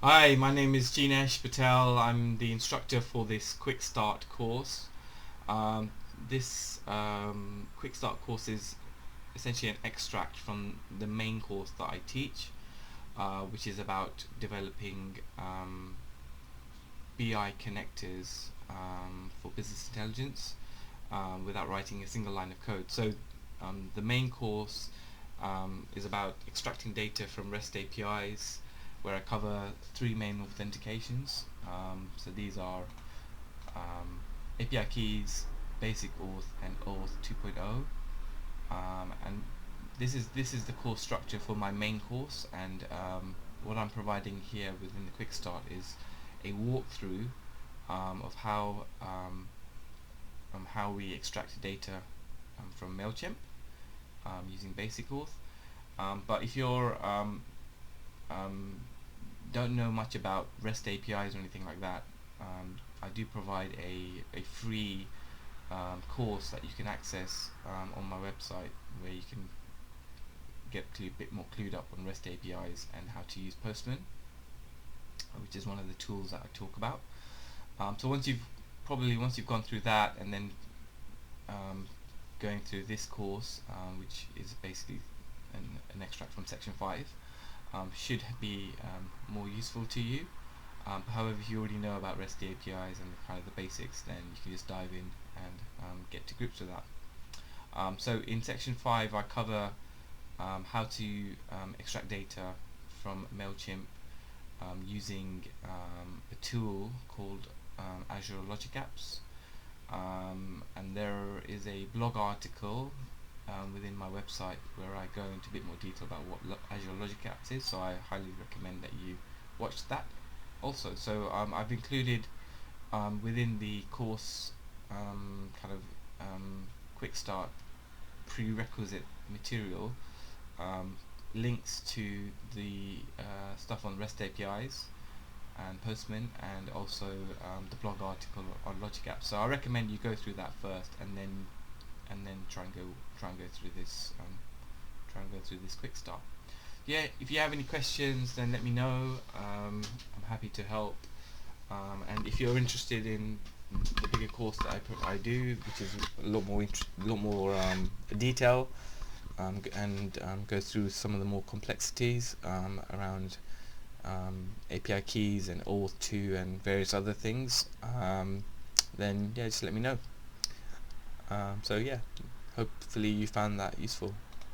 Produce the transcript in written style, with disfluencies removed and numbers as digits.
Hi, my name is Jinesh Patel. I'm the instructor for this Quickstart course. This Quickstart course is essentially an extract from the main course that I teach, which is about developing BI connectors for business intelligence without writing a single line of code. So the main course is about extracting data from REST APIs, where I cover three main authentications. So these are API keys, basic auth, and auth 2.0. And this is the course structure for my main course, and what I'm providing here within the Quick Start is a walkthrough of how we extract data from Mailchimp using basic auth. But if you're don't know much about REST APIs or anything like that, I do provide a free course that you can access on my website, where you can get a bit more clued up on REST APIs and how to use Postman, which is one of the tools that I talk about. So once you've gone through that, and then going through this course, which is basically an extract from section 5, should be more useful to you. However, if you already know about REST APIs and kind of the basics, then you can just dive in and get to grips with that. So in section 5, I cover how to extract data from Mailchimp using a tool called Azure Logic Apps. And there is a blog article within my website where I go into a bit more detail about what Azure Logic Apps is, so I highly recommend that you watch that also. So I've included within the course kind of Quick Start prerequisite material links to the stuff on REST APIs and Postman, and also the blog article on Logic Apps. So I recommend you go through that first, and then try and go through this Quick Start. Yeah, if you have any questions, then let me know. I'm happy to help. And if you're interested in the bigger course that I do, which is a lot more detail, and go through some of the more complexities around API keys and auth 2 and various other things, then yeah, just let me know. So yeah, hopefully you found that useful.